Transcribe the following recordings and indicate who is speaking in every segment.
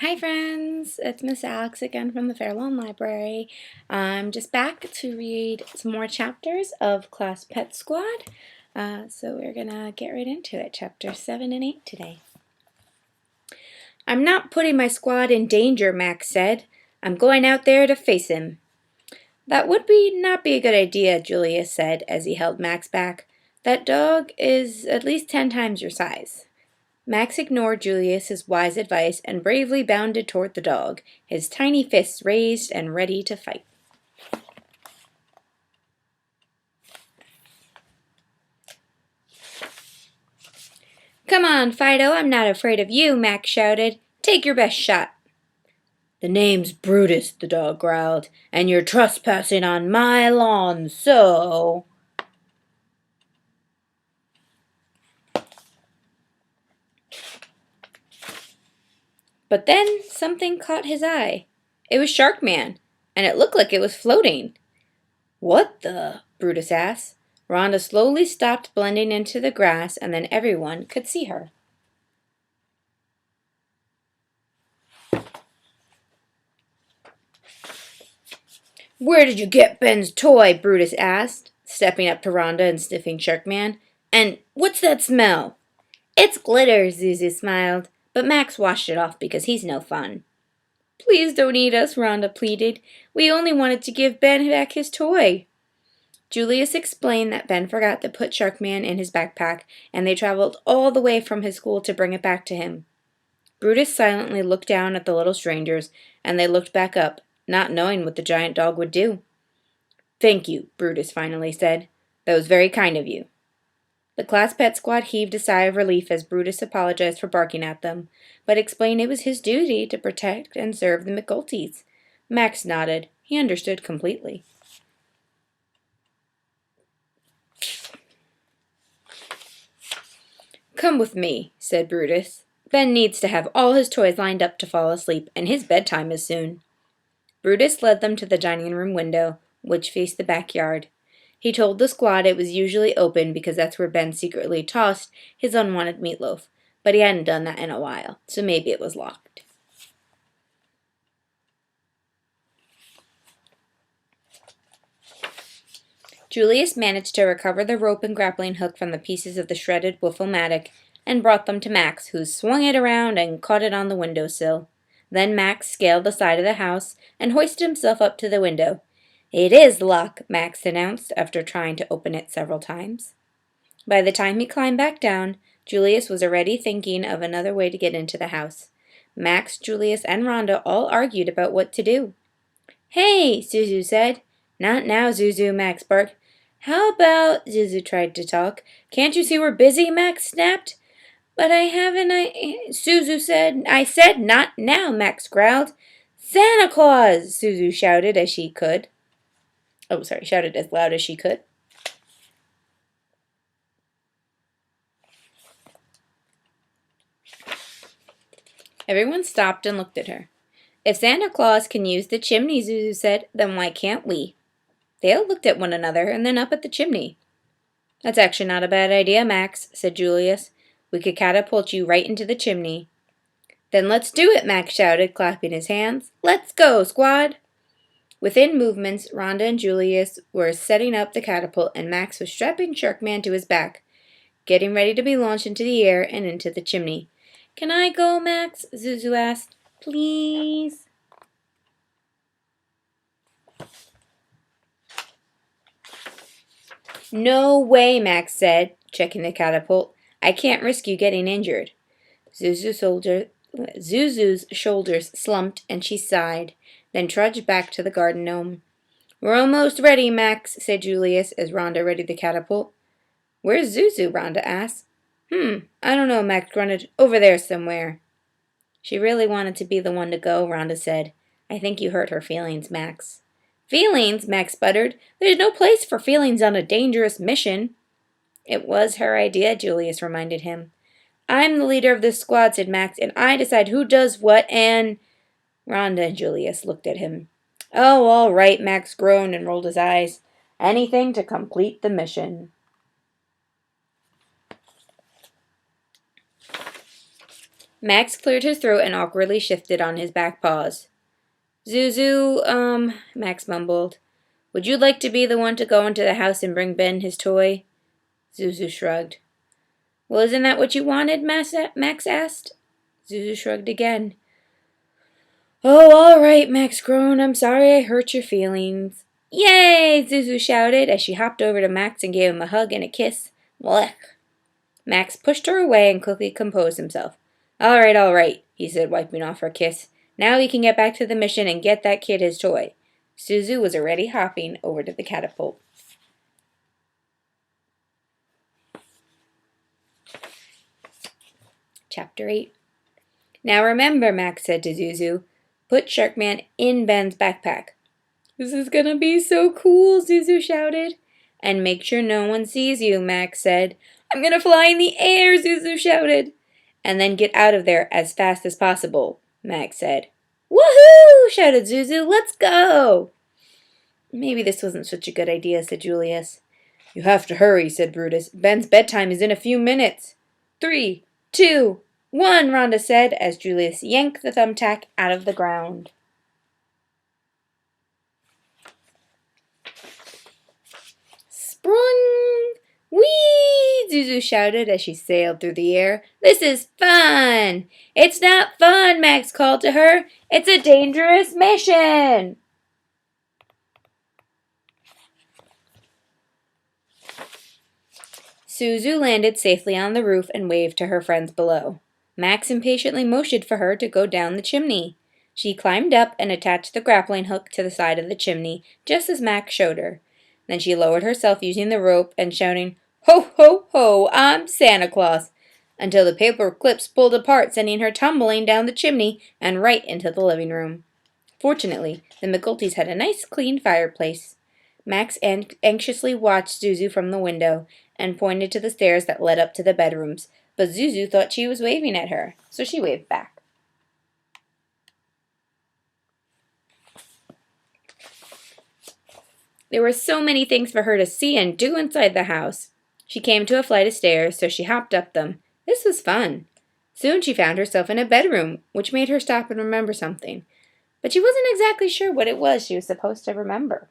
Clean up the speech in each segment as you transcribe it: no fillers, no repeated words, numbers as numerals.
Speaker 1: Hi friends, it's Miss Alex again from the Fairlawn Library. I'm just back to read some more chapters of Class Pet Squad. So we're gonna get right into it, chapters 7 and 8 today. I'm not putting my squad in danger, Max said. I'm going out there to face him. That would not be a good idea, Julius said as he held Max back. That dog is at least 10 times your size. Max ignored Julius's wise advice and bravely bounded toward the dog, his tiny fists raised and ready to fight. Come on, Fido, I'm not afraid of you, Max shouted. Take your best shot. The name's Brutus, the dog growled, and you're trespassing on my lawn, so... But then something caught his eye. It was Sharkman, and it looked like it was floating. What the? Brutus asked. Rhonda slowly stopped blending into the grass, and then everyone could see her. Where did you get Ben's toy? Brutus asked, stepping up to Rhonda and sniffing Sharkman. And what's that smell? It's glitter, Zuzu smiled, but Max washed it off because he's no fun. Please don't eat us, Rhonda pleaded. We only wanted to give Ben back his toy. Julius explained that Ben forgot to put Sharkman in his backpack, and they traveled all the way from his school to bring it back to him. Brutus silently looked down at the little strangers, and they looked back up, not knowing what the giant dog would do. Thank you, Brutus finally said. That was very kind of you. The class pet squad heaved a sigh of relief as Brutus apologized for barking at them, but explained it was his duty to protect and serve the McGulties. Max nodded. He understood completely. Come with me, said Brutus. Ben needs to have all his toys lined up to fall asleep, and his bedtime is soon. Brutus led them to the dining room window, which faced the backyard. He told the squad it was usually open because that's where Ben secretly tossed his unwanted meatloaf, but he hadn't done that in a while, so maybe it was locked. Julius managed to recover the rope and grappling hook from the pieces of the shredded wiffle-matic and brought them to Max, who swung it around and caught it on the windowsill. Then Max scaled the side of the house and hoisted himself up to the window. It is locked, Max announced after trying to open it several times. By the time he climbed back down, Julius was already thinking of another way to get into the house. Max, Julius, and Rhonda all argued about what to do. Hey, Zuzu said. Not now, Zuzu, Max barked. How about, Zuzu tried to talk. Can't you see we're busy, Max snapped. But I haven't, Zuzu said. I said not now, Max growled. Santa Claus, Zuzu shouted as loud as she could. Everyone stopped and looked at her. If Santa Claus can use the chimney, Zuzu said, then why can't we? They all looked at one another and then up at the chimney. That's actually not a bad idea, Max, said Julius. We could catapult you right into the chimney. Then let's do it, Max shouted, clapping his hands. Let's go, squad! Within movements, Rhonda and Julius were setting up the catapult, and Max was strapping Sharkman to his back, getting ready to be launched into the air and into the chimney. Can I go, Max? Zuzu asked. Please? No way, Max said, checking the catapult. I can't risk you getting injured. Zuzu's shoulders slumped, and she sighed, then trudged back to the garden gnome. We're almost ready, Max, said Julius as Rhonda readied the catapult. Where's Zuzu? Rhonda asked. I don't know, Max grunted. Over there somewhere. She really wanted to be the one to go, Rhonda said. I think you hurt her feelings, Max. Feelings? Max sputtered. There's no place for feelings on a dangerous mission. It was her idea, Julius reminded him. I'm the leader of this squad, said Max, and I decide who does what and... Rhonda and Julius looked at him. Oh, all right, Max groaned and rolled his eyes. Anything to complete the mission. Max cleared his throat and awkwardly shifted on his back paws. Zuzu, Max mumbled. Would you like to be the one to go into the house and bring Ben his toy? Zuzu shrugged. Well, isn't that what you wanted? Max asked. Zuzu shrugged again. Oh, all right, Max groaned. I'm sorry I hurt your feelings. Yay! Zuzu shouted as she hopped over to Max and gave him a hug and a kiss. Blech. Max pushed her away and quickly composed himself. All right, he said, wiping off her kiss. Now we can get back to the mission and get that kid his toy. Zuzu was already hopping over to the catapult. Chapter 8. Now remember, Max said to Zuzu, put Sharkman in Ben's backpack. This is gonna be so cool, Zuzu shouted. And make sure no one sees you, Max said. I'm gonna fly in the air, Zuzu shouted. And then get out of there as fast as possible, Max said. Woohoo! Shouted Zuzu. Let's go! Maybe this wasn't such a good idea, said Julius. You have to hurry, said Brutus. Ben's bedtime is in a few minutes. 3, 2, 1, Rhonda said as Julius yanked the thumbtack out of the ground. Sprung! Whee! Zuzu shouted as she sailed through the air. This is fun! It's not fun, Max called to her. It's a dangerous mission! Zuzu landed safely on the roof and waved to her friends below. Max impatiently motioned for her to go down the chimney. She climbed up and attached the grappling hook to the side of the chimney, just as Max showed her. Then she lowered herself using the rope and shouting, Ho, ho, ho, I'm Santa Claus, until the paper clips pulled apart, sending her tumbling down the chimney and right into the living room. Fortunately, the McGultys had a nice clean fireplace. Max anxiously watched Zuzu from the window and pointed to the stairs that led up to the bedrooms, but Zuzu thought she was waving at her, so she waved back. There were so many things for her to see and do inside the house. She came to a flight of stairs, so she hopped up them. This was fun. Soon she found herself in a bedroom, which made her stop and remember something. But she wasn't exactly sure what it was she was supposed to remember.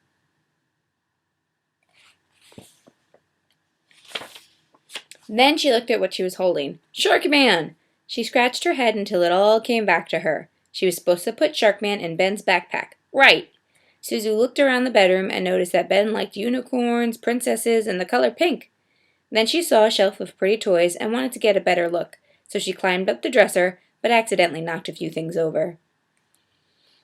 Speaker 1: Then she looked at what she was holding. Sharkman! She scratched her head until it all came back to her. She was supposed to put Sharkman in Ben's backpack. Right! Zuzu looked around the bedroom and noticed that Ben liked unicorns, princesses, and the color pink. Then she saw a shelf of pretty toys and wanted to get a better look, so she climbed up the dresser, but accidentally knocked a few things over.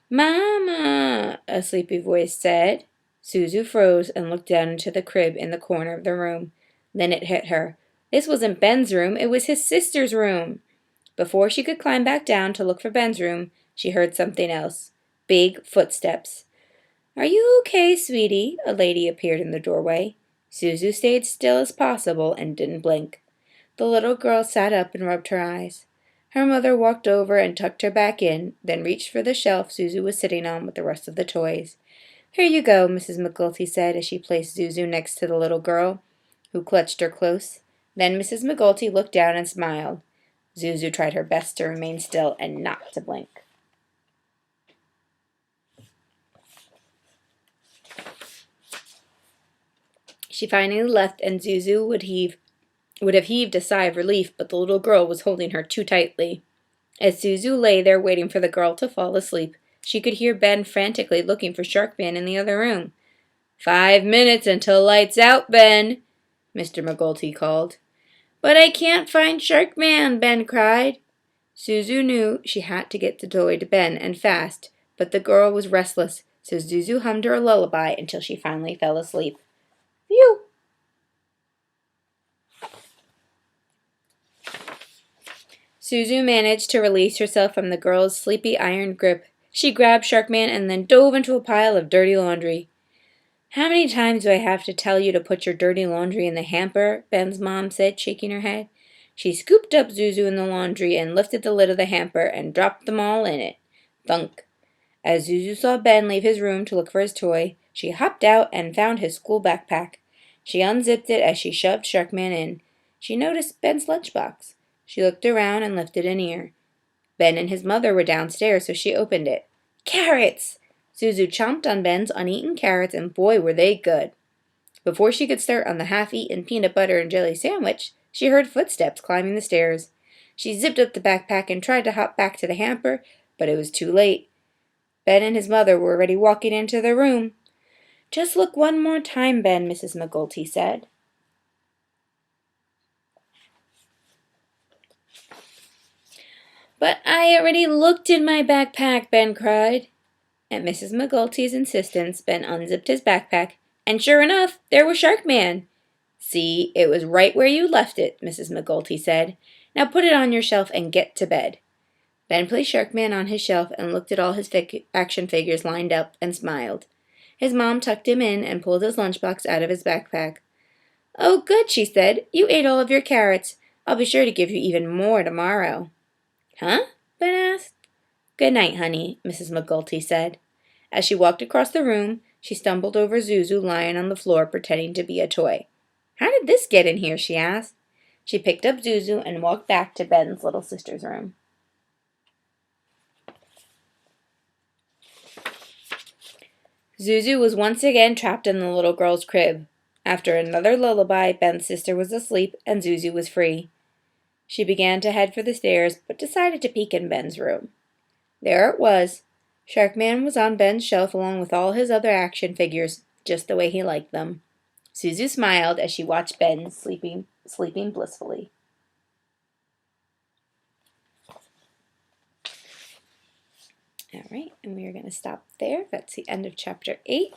Speaker 1: Mama, a sleepy voice said. Zuzu froze and looked down into the crib in the corner of the room. Then it hit her. This wasn't Ben's room, it was his sister's room. Before she could climb back down to look for Ben's room, she heard something else. Big footsteps. Are you okay, sweetie? A lady appeared in the doorway. Zuzu stayed still as possible and didn't blink. The little girl sat up and rubbed her eyes. Her mother walked over and tucked her back in, then reached for the shelf Zuzu was sitting on with the rest of the toys. Here you go, Mrs. McGulty said as she placed Zuzu next to the little girl, who clutched her close. Then Mrs. McGulty looked down and smiled. Zuzu tried her best to remain still and not to blink. She finally left, and Zuzu would have heaved a sigh of relief, but the little girl was holding her too tightly. As Zuzu lay there waiting for the girl to fall asleep, she could hear Ben frantically looking for Sharkman in the other room. 5 minutes until lights out, Ben, Mr. McGulty called. But I can't find Sharkman, Ben cried. Zuzu knew she had to get the toy to Ben, and fast, but the girl was restless, so Zuzu hummed her a lullaby until she finally fell asleep. Phew! Zuzu managed to release herself from the girl's sleepy iron grip. She grabbed Sharkman and then dove into a pile of dirty laundry. How many times do I have to tell you to put your dirty laundry in the hamper? Ben's mom said, shaking her head. She scooped up Zuzu in the laundry and lifted the lid of the hamper and dropped them all in it. Thunk! As Zuzu saw Ben leave his room to look for his toy, she hopped out and found his school backpack. She unzipped it as she shoved Sharkman in. She noticed Ben's lunchbox. She looked around and lifted an ear. Ben and his mother were downstairs, so she opened it. Carrots! Zuzu chomped on Ben's uneaten carrots, and boy, were they good. Before she could start on the half-eaten peanut butter and jelly sandwich, she heard footsteps climbing the stairs. She zipped up the backpack and tried to hop back to the hamper, but it was too late. Ben and his mother were already walking into the room. Just look one more time, Ben, Mrs. McGulty said. But I already looked in my backpack, Ben cried. At Mrs. McGulty's insistence, Ben unzipped his backpack, and sure enough, there was Sharkman. See, it was right where you left it, Mrs. McGulty said. Now put it on your shelf and get to bed. Ben placed Sharkman on his shelf and looked at all his action figures lined up and smiled. His mom tucked him in and pulled his lunchbox out of his backpack. Oh, good, she said. You ate all of your carrots. I'll be sure to give you even more tomorrow. Huh? Ben asked. Good night, honey, Mrs. McGulty said. As she walked across the room, she stumbled over Zuzu lying on the floor pretending to be a toy. How did this get in here? She asked. She picked up Zuzu and walked back to Ben's little sister's room. Zuzu was once again trapped in the little girl's crib. After another lullaby, Ben's sister was asleep and Zuzu was free. She began to head for the stairs, but decided to peek in Ben's room. There it was. Sharkman was on Ben's shelf along with all his other action figures, just the way he liked them. Zuzu smiled as she watched Ben sleeping blissfully. All right, and we are going to stop there. That's the end of Chapter 8.